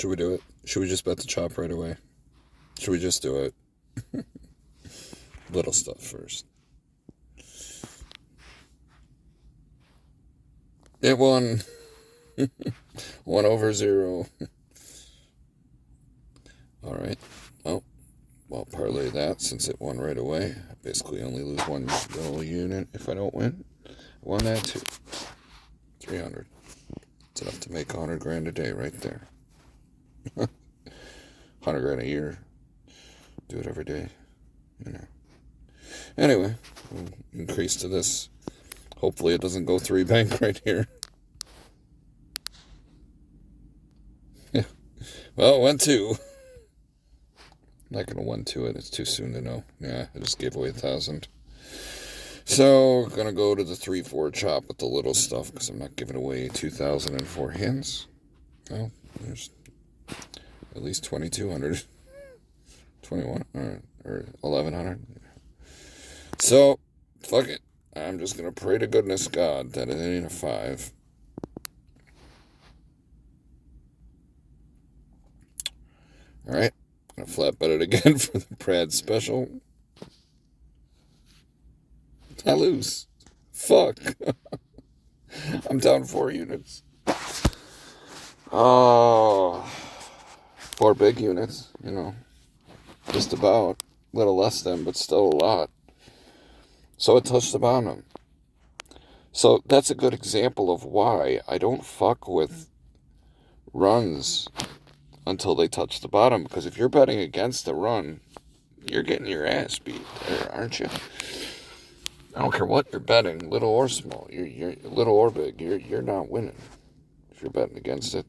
Should we do it? Should we just bet the chop right away? Should we just do it? Little stuff first. It won. 1/0. Alright. Oh, well, parlay that since it won right away. I basically only lose one little unit if I don't win. I won that too. 300. It's enough to make 100 grand a day right there. 100 grand a year. Do it every day. You know. Anyway, we'll increase to this. Hopefully it doesn't go 3 bank right here. Yeah. Well, it went 2. Not gonna 1-2 it. It's too soon to know. Yeah, I just gave away 1,000. So, gonna go to the 3-4 chop with the little stuff because I'm not giving away 2,000 in 4 hands. Well, there's at least 2,200. 21 or 1,100. So, fuck it. I'm just gonna pray to goodness God that it ain't a 5. Alright. Gonna flat bet it again for the Brad special. I lose. Fuck. I'm down 4 units. Oh. 4 big units, you know. Just about. A little less than, but still a lot. So it touched the bottom. So that's a good example of why I don't fuck with runs until they touch the bottom. Because if you're betting against the run, you're getting your ass beat there, aren't you? I don't care what you're betting, little or small. You're little or big. You're not winning if you're betting against it.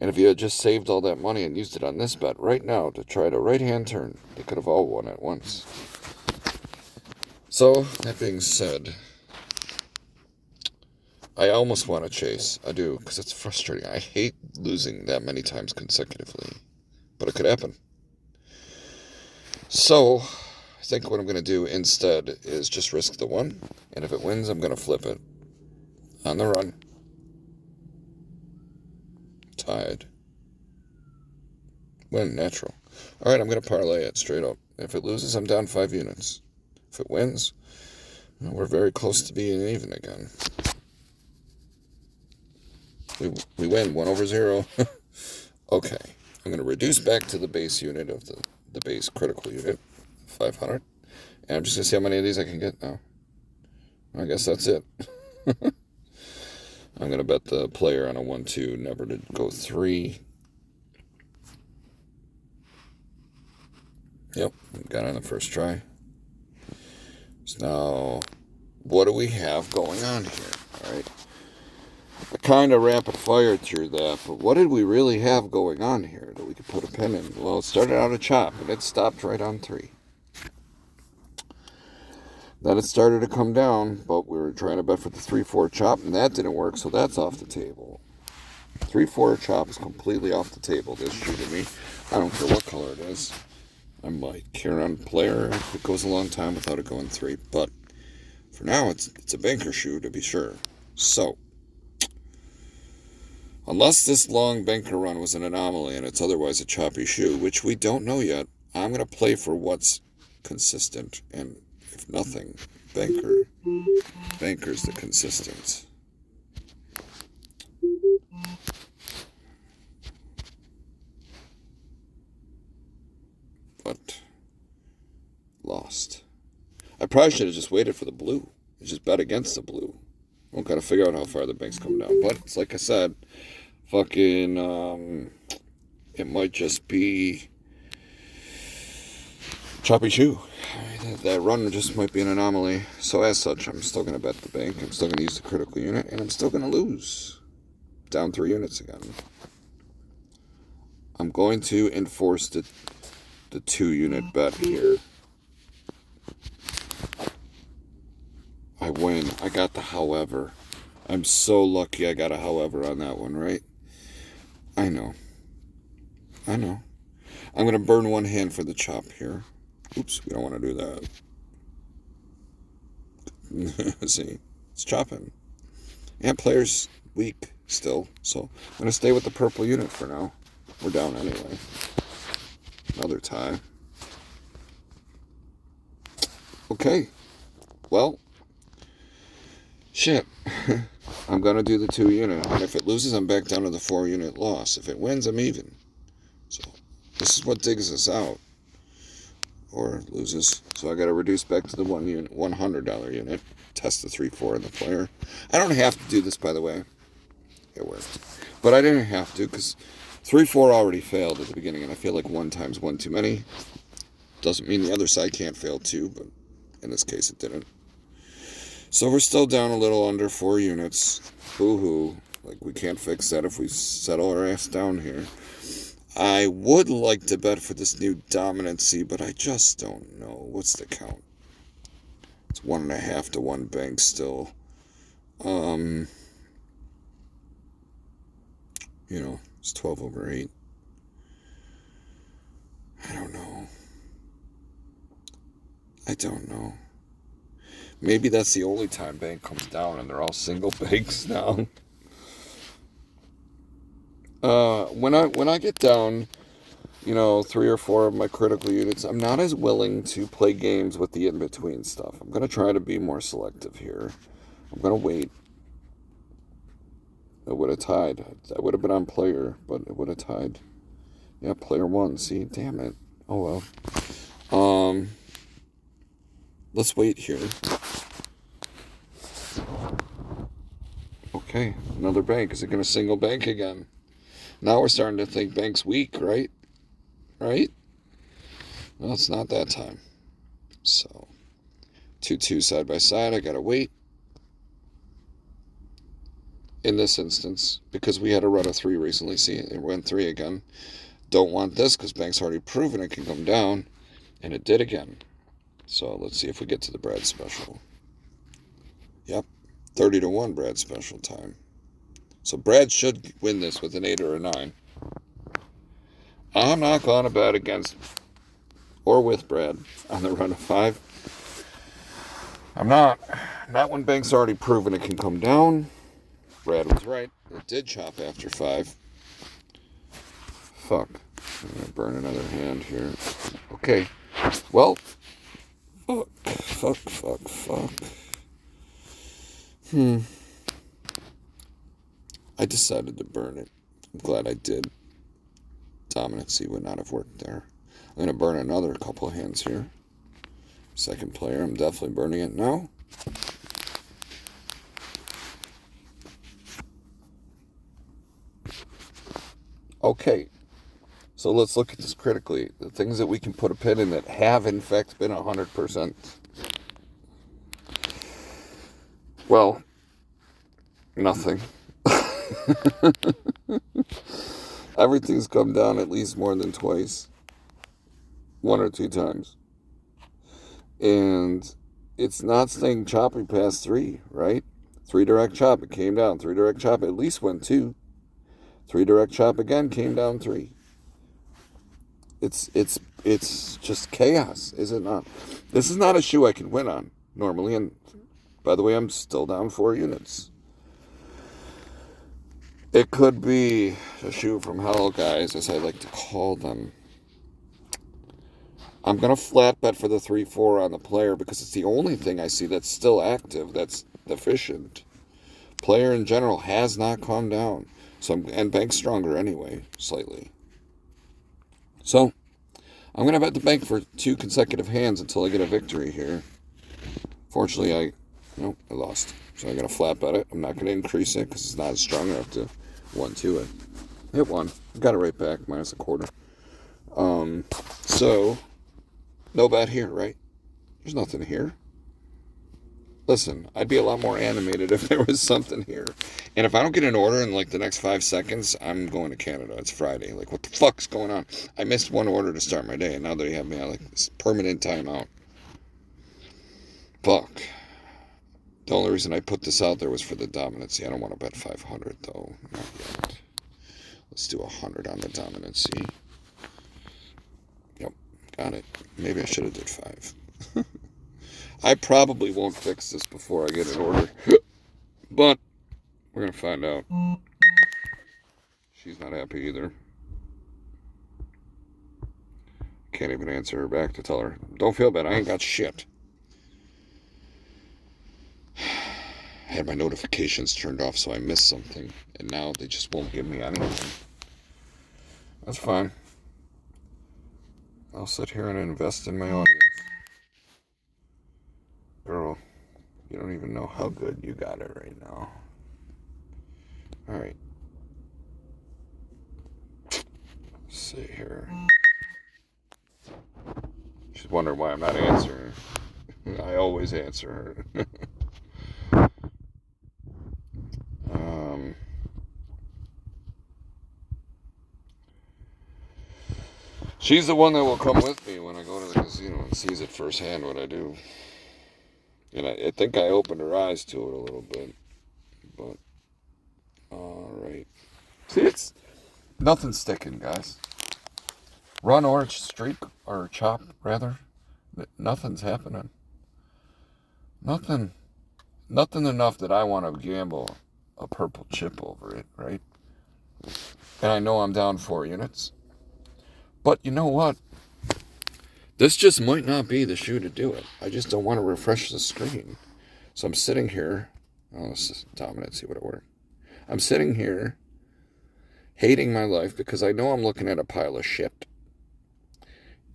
And if you had just saved all that money and used it on this bet right now to try to right-hand turn, they could have all won at once. So, that being said, I almost want to chase. I do, because it's frustrating. I hate losing that many times consecutively. But it could happen. So, I think what I'm going to do instead is just risk the 1. And if it wins, I'm going to flip it. On the run. Tied. Win, natural. Alright, I'm going to parlay it straight up. If it loses, I'm down 5 units. If it wins, well, we're very close to being even again. We win 1/0. Okay, I'm going to reduce back to the base unit of the base critical unit, 500. And I'm just going to see how many of these I can get now. I guess that's it. I'm going to bet the player on a 1-2, never to go 3. Yep, got on the first try. So now, what do we have going on here? All right. I kind of rapid fired through that, but what did we really have going on here that we could put a pin in? Well, it started out a chop, and it stopped right on 3. Then it started to come down, but we were trying to bet for the 3-4 chop, and that didn't work, so that's off the table. 3-4 chop is completely off the table this shoe to me. I don't care what color it is. I might carry on player if it goes a long time without it going 3, but for now it's a banker shoe to be sure. So, unless this long banker run was an anomaly and it's otherwise a choppy shoe, which we don't know yet, I'm going to play for what's consistent, and if nothing, banker's the consistent. But lost. I probably should have just waited for the blue. Just bet against the blue. We'll gotta figure out how far the banks come down. But it's like I said, fucking it might just be choppy shoe. That run just might be an anomaly. So as such, I'm still gonna bet the bank. I'm still gonna use the critical unit, and I'm still gonna lose. Down 3 units again. I'm going to enforce the 2-unit bet here. I win. I got the however. I'm so lucky I got a however on that one, right? I know. I'm going to burn 1 hand for the chop here. Oops, we don't want to do that. See, it's chopping. And player's weak. still. So I'm going to stay with the purple unit for now. We're down anyway. Another tie. Okay. Well, shit. I'm going to do the 2 unit. And if it loses, I'm back down to the 4 unit loss. If it wins, I'm even. So this is what digs us out. Or loses. So I got to reduce back to the $100 unit. Test the 3-4 in the player. I don't have to do this, by the way. It worked. But I didn't have to, because 3-4 already failed at the beginning, and I feel like 1 times 1 too many. Doesn't mean the other side can't fail too, but in this case it didn't. So we're still down a little under 4 units. Boo-hoo. Like, we can't fix that if we settle our ass down here. I would like to bet for this new dominancy, but I just don't know. What's the count? It's 1.5 to 1 bank still. You know, it's 12/8. I don't know. Maybe that's the only time bank comes down and they're all single banks now. When I get down, 3 or 4 of my critical units, I'm not as willing to play games with the in-between stuff. I'm going to try to be more selective here. I'm going to wait. It would have tied. I would have been on player, but it would have tied. Yeah, player 1. See, damn it. Oh well. Let's wait here. Okay, another bank. Is it going to single bank again? Now we're starting to think bank's weak, right? Right? Well, it's not that time. So, 2-2 side by side. I got to wait. In this instance, because we had a run of 3 recently. See, it went 3 again. Don't want this because bank's already proven it can come down. And it did again. So let's see if we get to the Brad special. Yep. 30 to 1 Brad special time. So Brad should win this with an 8 or a 9. I'm not going to bet against or with Brad on the run of 5. I'm not. Not when bank's already proven it can come down. Brad was right. It did chop after 5. Fuck. I'm going to burn another hand here. Okay. Well. Fuck. I decided to burn it. I'm glad I did. Dominancy would not have worked there. I'm going to burn another couple of hands here. Second player, I'm definitely burning it now. Okay, so let's look at this critically. The things that we can put a pin in that have, in fact, been 100%. Well, nothing. Everything's come down at least more than twice. 1 or 2 times. And it's not staying choppy past 3, right? 3 direct chop, it came down. 3 direct chop, at least went 2. 3 direct chop again, came down 3. It's just chaos, is it not? This is not a shoe I can win on normally. And by the way, I'm still down 4 units. It could be a shoe from hell, guys, as I like to call them. I'm going to flat bet for the 3-4 on the player because it's the only thing I see that's still active, that's efficient. Player in general has not calmed down. And bank's stronger anyway, slightly. So, I'm going to bet the bank for 2 consecutive hands until I get a victory here. Fortunately, I lost. So I'm going to flat bet it. I'm not going to increase it because it's not strong enough to 1-2 it. Hit 1. Got it right back, minus a quarter. So, no bet here, right? There's nothing here. Listen, I'd be a lot more animated if there was something here. And if I don't get an order in like the next 5 seconds, I'm going to Canada. It's Friday. Like, what the fuck's going on? I missed 1 order to start my day, and now they have me on like this permanent timeout. Fuck. The only reason I put this out there was for the dominancy. I don't want to bet 500 though. Not yet. Let's do 100 on the dominancy. Yep, got it. Maybe I should have did 5. I probably won't fix this before I get an order. But we're going to find out. She's not happy either. Can't even answer her back to tell her, don't feel bad, I ain't got shit. I had my notifications turned off so I missed something, and now they just won't give me anything. That's fine. I'll sit here and invest in my audience. Girl, you don't even know how good you got it right now. Alright. Let's see here. She's wondering why I'm not answering her. I always answer her. She's the one that will come with me when I go to the casino and sees it firsthand what I do. And I think I opened her eyes to it a little bit. But, alright. See, it's nothing's sticking, guys. Run or streak, or chop, rather. Nothing's happening. Nothing enough that I want to gamble a purple chip over it, right? And I know I'm down 4 units. But you know what? This just might not be the shoe to do it. I just don't want to refresh the screen. So I'm sitting here. Oh, this is dominant. See what it worked. I'm sitting here hating my life because I know I'm looking at a pile of shit.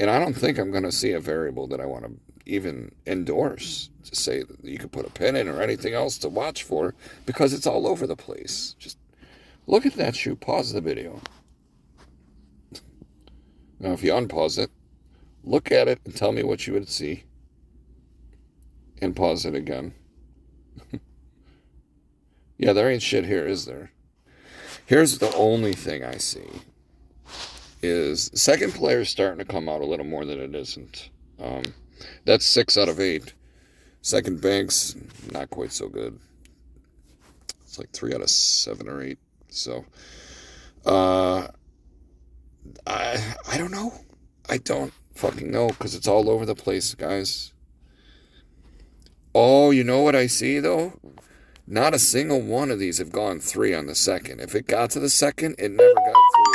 And I don't think I'm going to see a variable that I want to even endorse to say that you could put a pin in or anything else to watch for because it's all over the place. Just look at that shoe. Pause the video. Now, if you unpause it, look at it and tell me what you would see. And pause it again. Yeah, there ain't shit here, is there? Here's the only thing I see. Is second player starting to come out a little more than it isn't. That's 6 out of 8. Second bank's not quite so good. It's like 3 out of 7 or 8. So, I don't know. I don't fucking know because it's all over the place, guys. Oh, you know what I see though? Not a single one of these have gone 3 on the second. If it got to the second, it never got 3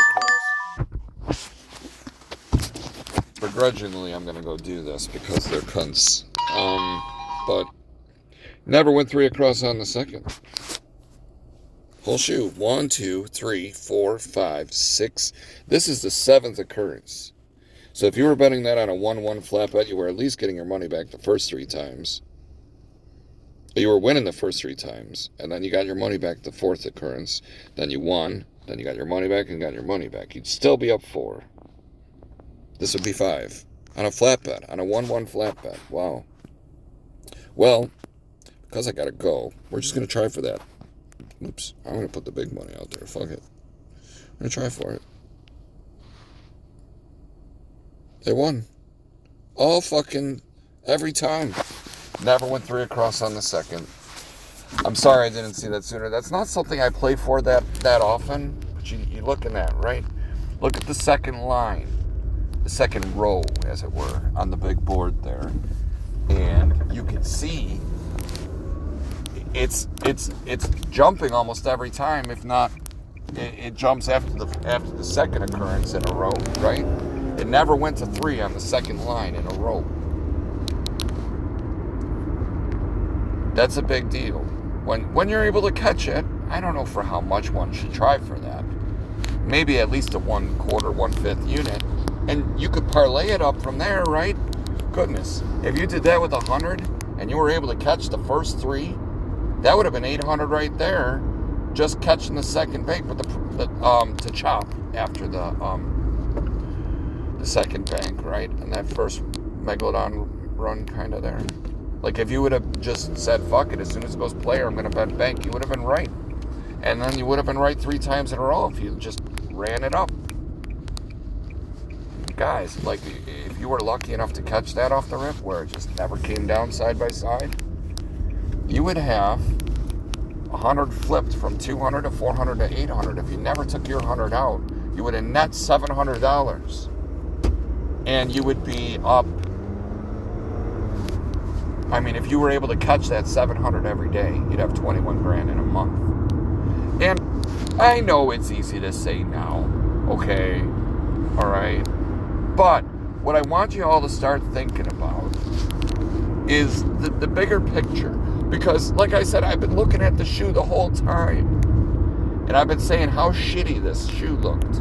across. Begrudgingly, I'm going to go do this because they're cunts. But never went 3 across on the second. Whole shoe. 1, 2, 3, 4, 5, 6. This is the 7th occurrence. So if you were betting that on a 1-1 flat bet, you were at least getting your money back the first 3 times. You were winning the first 3 times, and then you got your money back the 4th occurrence. Then you won. Then you got your money back and got your money back. You'd still be up 4. This would be 5 on a flat bet, on a 1-1 flat bet. Wow. Well, because I got to go, we're just going to try for that. Oops, I'm going to put the big money out there. Fuck it. I'm going to try for it. They won. All fucking every time. Never went 3 across on the second. I'm sorry I didn't see that sooner. That's not something I play for that often. But you're looking at, right? Look at the second line. The second row, as it were, on the big board there. And you can see it's jumping almost every time. If not, it jumps after the second occurrence in a row, right? It never went to 3 on the second line in a row. That's a big deal. When you're able to catch it, I don't know for how much one should try for that. Maybe at least a 1/4, 1/5 unit. And you could parlay it up from there, right? Goodness. If you did that with 100 and you were able to catch the first 3, that would have been 800 right there. Just catching the second bank, but to chop after the second bank, right? And that first Megalodon run kind of there. Like if you would have just said, fuck it, as soon as it goes player, I'm going to bet bank, you would have been right. And then you would have been right 3 times in a row if you just ran it up. Guys, like if you were lucky enough to catch that off the rip where it just never came down side by side, you would have 100 flipped from 200 to 400 to 800. If you never took your 100 out, you would have net $700. And you would be up. I mean, if you were able to catch that 700 every day, you'd have 21 grand in a month. And I know it's easy to say now, okay, all right, but what I want you all to start thinking about is the bigger picture. Because, like I said, I've been looking at the shoe the whole time. And I've been saying how shitty this shoe looked.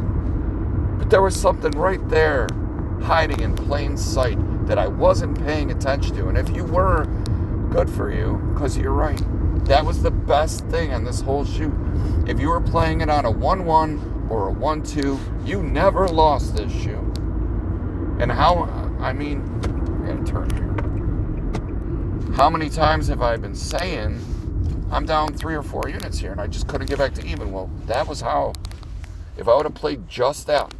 But there was something right there hiding in plain sight that I wasn't paying attention to. And if you were, good for you, because you're right. That was the best thing on this whole shoe. If you were playing it on a 1-1 or a 1-2, you never lost this shoe. And I'm going to turn here. How many times have I been saying I'm down 3 or 4 units here and I just couldn't get back to even? Well, that was how. If I would have played just that.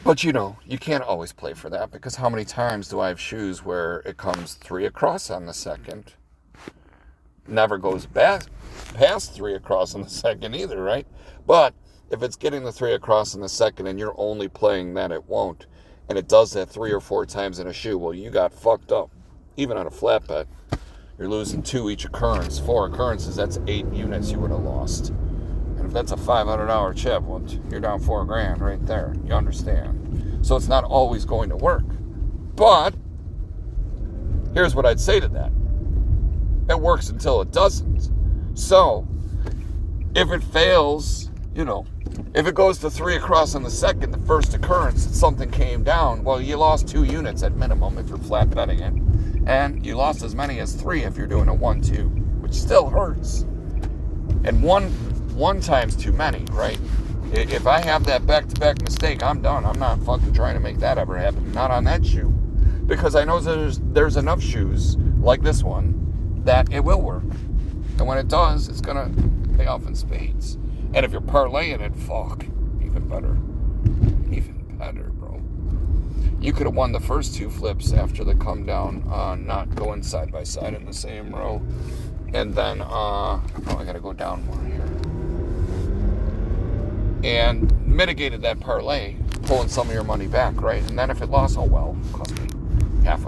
But you can't always play for that, because how many times do I have shoes where it comes 3 across on the second? Never goes past 3 across on the second either, right? But if it's getting the 3 across in the second and you're only playing that, it won't. And it does that 3 or 4 times in a shoe, well, you got fucked up. Even on a flat bet, you're losing 2 each occurrence. 4 occurrences, that's 8 units you would have lost. And if that's a $500 chip, well, you're down $4,000 right there. You understand? So it's not always going to work. But here's what I'd say to that. It works until it doesn't. So if it fails, if it goes to 3 across on the second, the first occurrence, something came down, well, you lost 2 units at minimum if you're flat betting it. And you lost as many as 3 if you're doing a 1-2, which still hurts. And one time's too many, right? If I have that back-to-back mistake, I'm done. I'm not fucking trying to make that ever happen. Not on that shoe. Because I know there's enough shoes, like this one, that it will work. And when it does, it's going to pay off in spades. And if you're parlaying it, fuck, even better. Even better, bro. You could have won the first 2 flips after the come down, not going side by side in the same row. And then, I gotta go down more here. And mitigated that parlay, pulling some of your money back, right? And then if it lost, oh well, cost me half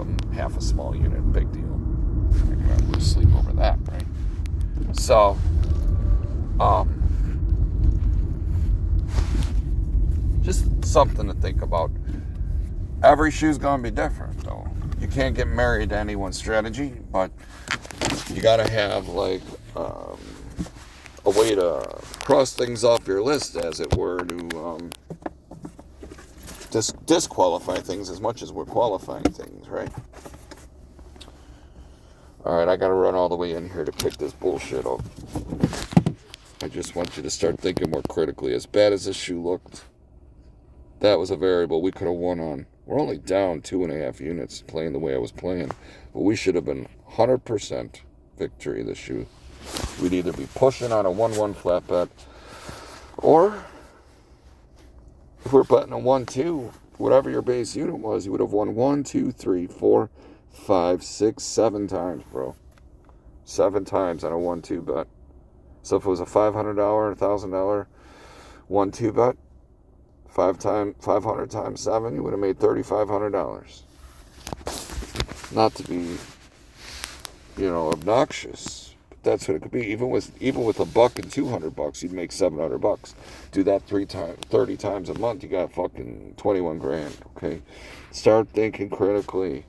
a small unit, big deal. I would sleep over that, right? So, just something to think about. Every shoe's gonna be different, though. You can't get married to any one strategy, but you gotta have a way to cross things off your list, as it were, to disqualify things as much as we're qualifying things, right? Alright, I gotta run all the way in here to pick this bullshit up. I just want you to start thinking more critically. As bad as this shoe looked, that was a variable we could have won on. We're only down 2.5 units playing the way I was playing. But we should have been 100% victory this shoe. We'd either be pushing on a 1-1 flat bet, or if we're betting a 1-2, whatever your base unit was, you would have won 1, 2, 3, 4, 5, 6, 7 times, bro. 7 times on a 1-2 bet. So if it was a $500, $1,000 1-2 bet, 500 times 7, you would have made $3,500. Not to be, obnoxious, but that's what it could be. Even with $1 and $200, you'd make $700. Do that 30 times a month, you got fucking $21,000. Okay, start thinking critically.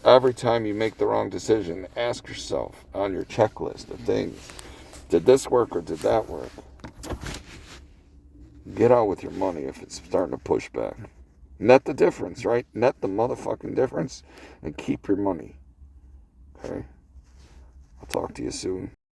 Every time you make the wrong decision, ask yourself on your checklist of things: did this work or did that work? Get out with your money if it's starting to push back. Net the difference, right? Net the motherfucking difference and keep your money. Okay? I'll talk to you soon.